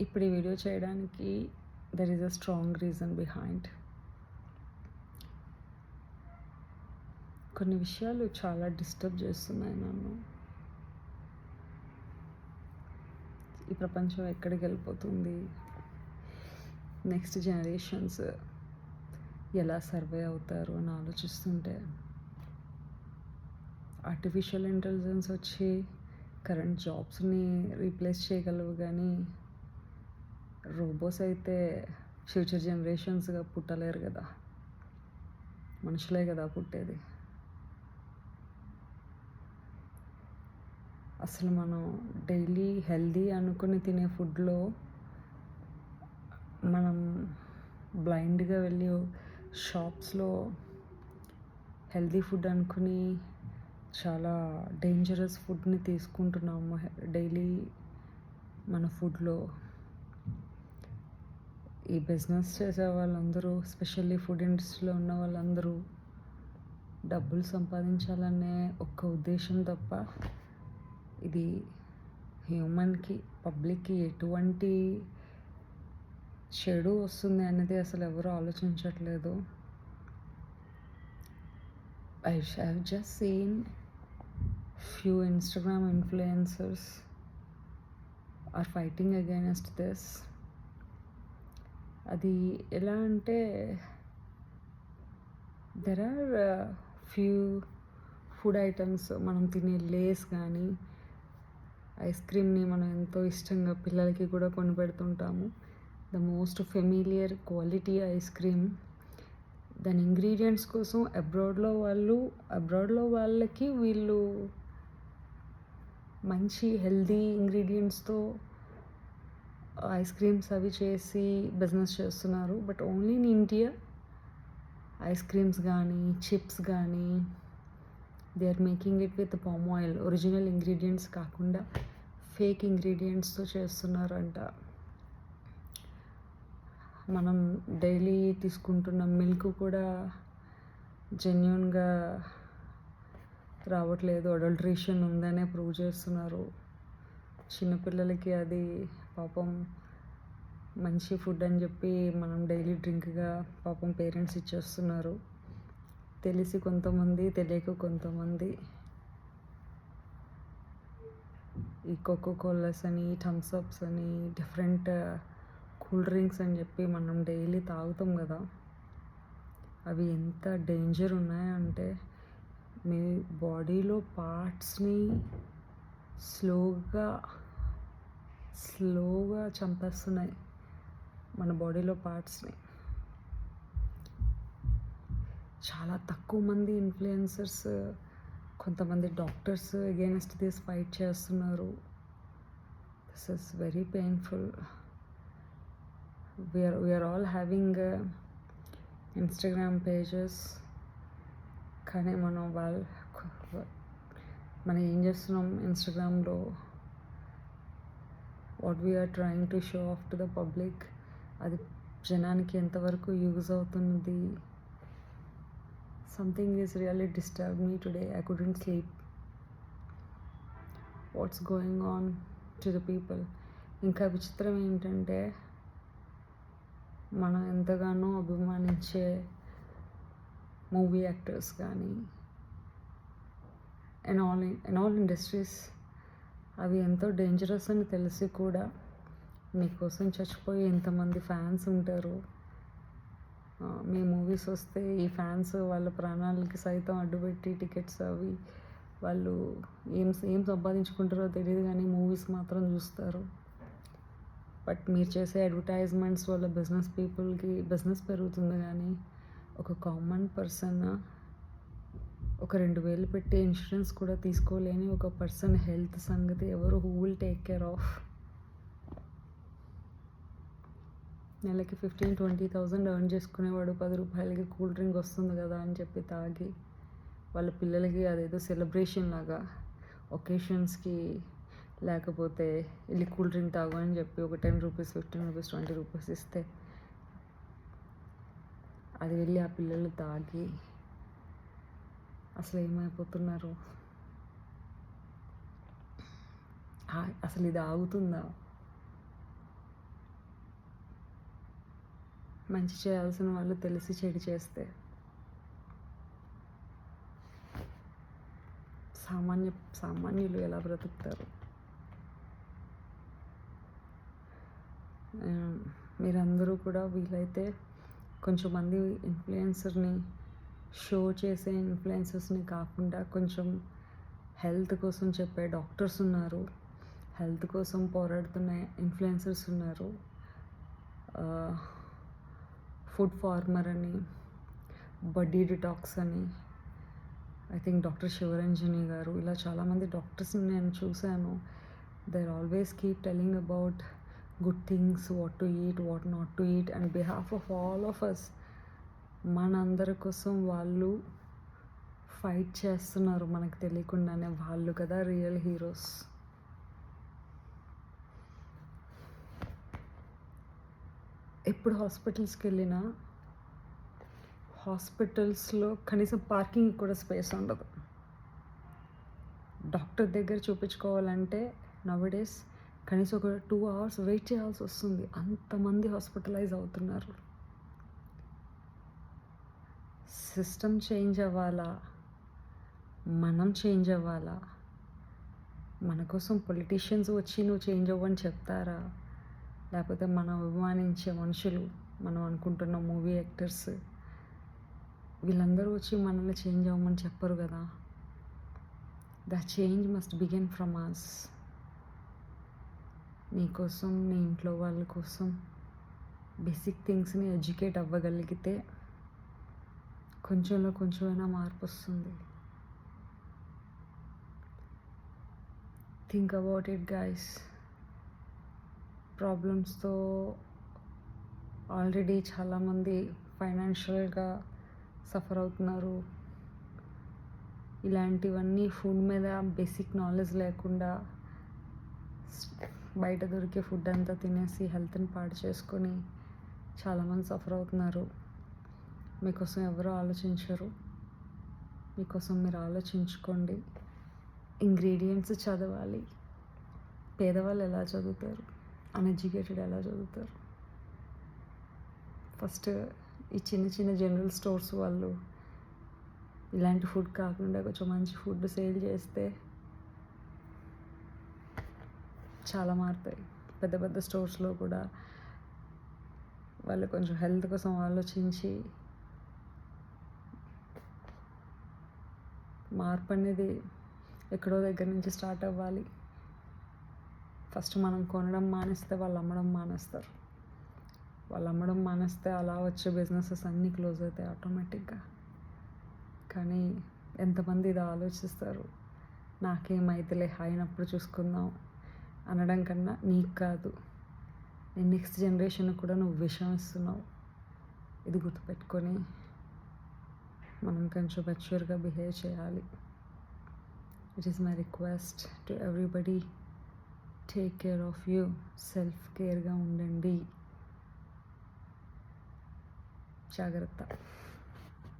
ఇప్పుడు ఈ వీడియో చేయడానికి there is a strong reason behind. కొన్ని విషయాలు చాలా డిస్టర్బ్ చేస్తున్నాయి నన్ను. ఈ ప్రపంచం ఎక్కడికి వెళ్ళిపోతుంది, నెక్స్ట్ జనరేషన్స్ ఎలా సర్వే అవుతారు అని ఆలోచిస్తుంటే, ఆర్టిఫిషియల్ ఇంటెలిజెన్స్ వచ్చి కరెంట్ జాబ్స్ని రీప్లేస్ చేయగలవు, కానీ రోబోస్ అయితే ఫ్యూచర్ జనరేషన్స్గా పుట్టలేరు కదా. మనుషులే కదా పుట్టేది. అసలు మనం డైలీ హెల్దీ అనుకుని తినే ఫుడ్లో మనం బ్లైండ్గా వెళ్ళి షాప్స్లో హెల్దీ ఫుడ్ అనుకుని చాలా డేంజరస్ ఫుడ్ని తీసుకుంటున్నాము డైలీ మన ఫుడ్లో. ఈ బిజినెస్ చేసే వాళ్ళందరూ, ఎస్పెషల్లీ ఫుడ్ ఇండస్ట్రీలో ఉన్న వాళ్ళందరూ డబ్బులు సంపాదించాలనే ఒక్క ఉద్దేశం తప్ప ఇది హ్యూమన్కి, పబ్లిక్కి ఎటువంటి చెడు వస్తుంది అనేది అసలు ఎవరు ఆలోచించట్లేదు. I have just seen few Instagram influencers are fighting against this. అది ఎలా అంటే, there are few food items, మనం తినే లేస్ కానీ ఐస్ క్రీమ్ని మనం ఎంతో ఇష్టంగా పిల్లలకి కూడా కొని పెడుతుంటాము. The most familiar quality ice cream, దాని ఇంగ్రీడియంట్స్ కోసం అబ్రాడ్లో వాళ్ళకి వీళ్ళు మంచి హెల్దీ ఇంగ్రీడియంట్స్తో ఐస్ క్రీమ్స్ అవి చేసి బిజినెస్ చేస్తున్నారు. But only in India ice creams కానీ చిప్స్ కానీ they are making it with palm oil, original ingredients కాకుండా ఫేక్ ఇంగ్రీడియంట్స్తో చేస్తున్నారంట. మనం డైలీ తీసుకుంటున్న మిల్క్ కూడా జెన్యూన్గా రావట్లేదు, అడల్ట్రేషన్ ఉందనే ప్రూవ్ చేస్తున్నారు. చిన్నపిల్లలకి అది పాపం మంచి ఫుడ్ అని చెప్పి మనం డైలీ డ్రింక్గా పాపం పేరెంట్స్ ఇచ్చేస్తున్నారు. తెలిసి కొంతమంది, తెలియక కొంతమంది ఈ కోకోకోలాస్ అని, థమ్స్అప్స్ అని, డిఫరెంట్ కూల్ డ్రింక్స్ అని చెప్పి మనం డైలీ తాగుతాం కదా. అవి ఎంత డేంజర్ ఉన్నాయంటే మీ బాడీలో పార్ట్స్ని స్లోగా చంపేస్తున్నాయి, మన బాడీలో పార్ట్స్ని. చాలా తక్కువ మంది ఇన్ఫ్లుయెన్సర్స్, కొంతమంది డాక్టర్స్ అగైనెస్ట్ దిస్ ఫైట్ చేస్తున్నారు. This is very painful. We are all having Instagram pages, కానీ మనం ఏం చేస్తున్నాం ఇన్స్టాగ్రామ్లో? What we are trying to show off to the public, అది జనానికి ఎంతవరకు యూజ్ అవుతున్నది? Something is really disturb me today. I couldn't sleep. What's going on to the people? ఇంకా విచిత్రం ఏంటంటే, మనం ఎంతగానో అభిమానించే మూవీ యాక్టర్స్ కానీ అండ్ ఆల్ ఇండస్ట్రీస్, అవి ఎంతో డేంజరస్ అని తెలిసి కూడా మీకోసం చచ్చిపోయి ఎంతమంది ఫ్యాన్స్ ఉంటారు. మీ మూవీస్ వస్తే ఈ ఫ్యాన్స్ వాళ్ళ ప్రాణాలకి సైతం అడ్డుపెట్టి టికెట్స్ అవి వాళ్ళు ఏం సంపాదించుకుంటారో తెలియదు, కానీ మూవీస్ మాత్రం చూస్తారు. బట్ మీరు చేసే అడ్వర్టైజ్మెంట్స్ వల్ల పీపుల్కి బిజినెస్ పెరుగుతుంది, కానీ ఒక కామన్ పర్సన్ ఒక 2,000 పెట్టి ఇన్సూరెన్స్ కూడా తీసుకోలేని ఒక పర్సన్ హెల్త్ సంగతి ఎవరు who will take care of? నెలకి 15,000-20,000 ఎర్న్ చేసుకునేవాడు 10 రూపాయలకి కూల్ డ్రింక్ వస్తుంది కదా అని చెప్పి తాగి వాళ్ళ పిల్లలకి అదేదో సెలబ్రేషన్ లాగా ఒకేషన్స్కి, లేకపోతే వెళ్ళి కూల్ డ్రింక్ తాగు అని చెప్పి ఒక 10 రూపీస్, 15 రూపీస్, 20 రూపీస్ ఇస్తే అది వెళ్ళి ఆ పిల్లలు తాగి అసలు ఏమైపోతున్నారు? అసలు ఇది ఆగుతుందా? మంచి చేయాల్సిన వాళ్ళు తెలిసి చెడు చేస్తే సామాన్యులు ఎలా బ్రతుకుతారు? మీరందరూ కూడా వీలైతే కొంచెం మంది ఇన్ఫ్లుయెన్సర్ని, షో చేసే ఇన్ఫ్లుయెన్సర్స్ని కాకుండా కొంచెం హెల్త్ కోసం చెప్పే డాక్టర్స్ ఉన్నారు, హెల్త్ కోసం పోరాడుతున్న ఇన్ఫ్లుయెన్సర్స్ ఉన్నారు, ఫుడ్ ఫార్మర్ అని, బాడీ డిటాక్స్ అని, ఐ థింక్ డాక్టర్ శివరంజని గారు, ఇలా చాలామంది డాక్టర్స్ని నేను చూశాను. They always keep telling about good things, what to eat, what not to eat, and behalf of all of us. మనందరి కోసం వాళ్ళు ఫైట్ చేస్తున్నారు మనకు తెలియకుండానే. వాళ్ళు కదా రియల్ హీరోస్. ఎప్పుడు హాస్పిటల్స్కి వెళ్ళినా హాస్పిటల్స్లో కనీసం పార్కింగ్ కూడా స్పేస్ ఉండదు. డాక్టర్ దగ్గర చూపించుకోవాలంటే నవడేస్ కనీసం ఒక 2 hours వెయిట్ చేయాల్సి వస్తుంది. అంతమంది హాస్పిటలైజ్ అవుతున్నారు. సిస్టమ్ చేంజ్ అవ్వాలా, మనం చేంజ్ అవ్వాలా? మన కోసం పొలిటీషియన్స్ వచ్చి నువ్వు చేంజ్ అవ్వని చెప్తారా? లేకపోతే మనం అభిమానించే మనుషులు, మనం అనుకుంటున్న మూవీ యాక్టర్స్, వీళ్ళందరూ వచ్చి మనల్ని చేంజ్ అవ్వమని చెప్పరు కదా. The change must begin from us. నీ కోసం, నీ ఇంట్లో వాళ్ళ కోసం బేసిక్ థింగ్స్ని ఎడ్యుకేట్ అవ్వగలిగితే కొంచెంలో కొంచెమైనా మార్పు వస్తుంది. Think about it guys. ప్రాబ్లమ్స్తో ఆల్రెడీ చాలామంది ఫైనాన్షియల్గా సఫర్ అవుతున్నారు. ఇలాంటివన్నీ ఫుడ్ మీద బేసిక్ నాలెడ్జ్ లేకుండా బయట దొరికే ఫుడ్ అంతా తినేసి హెల్త్ని పాడు చేసుకొని చాలామంది సఫర్ అవుతున్నారు. మీకోసం ఎవరు ఆలోచించరు. మీకోసం మీరు ఆలోచించుకోండి. ఇంగ్రీడియంట్స్ చదవాలి. పేదవాళ్ళు ఎలా చదువుతారు? అన్ఎడ్యుకేటెడ్ ఎలా చదువుతారు? ఫస్ట్ ఈ చిన్న చిన్న జనరల్ స్టోర్స్ వాళ్ళు ఇలాంటి ఫుడ్ కాకుండా కొంచెం మంచి ఫుడ్ సేల్ చేస్తే చాలా మారుతాయి. పెద్ద పెద్ద స్టోర్స్లో కూడా వాళ్ళు కొంచెం హెల్త్ కోసం ఆలోచించి మార్పు అనేది ఎక్కడో దగ్గర నుంచి స్టార్ట్ అవ్వాలి. ఫస్ట్ మనం కొనడం మానేస్తే వాళ్ళు అమ్మడం మానేస్తారు. వాళ్ళు అమ్మడం మానేస్తే అలా వచ్చే బిజినెసెస్ అన్నీ క్లోజ్ అవుతాయి ఆటోమేటిక్గా. కానీ ఎంతమంది ఇది ఆలోచిస్తారు? నాకేమైతేలే, అయినప్పుడు చూసుకుందాం అనడం కన్నా, నీకు కాదు, నేను నెక్స్ట్ జనరేషన్ కూడా నువ్వు విషయం ఇస్తున్నావు. ఇది గుర్తుపెట్టుకొని మనం కొంచెం మెచ్యూర్గా బిహేవ్ చేయాలి. It is my request to everybody. Take care of you. Self కేర్గా ఉండండి. జాగ్రత్త.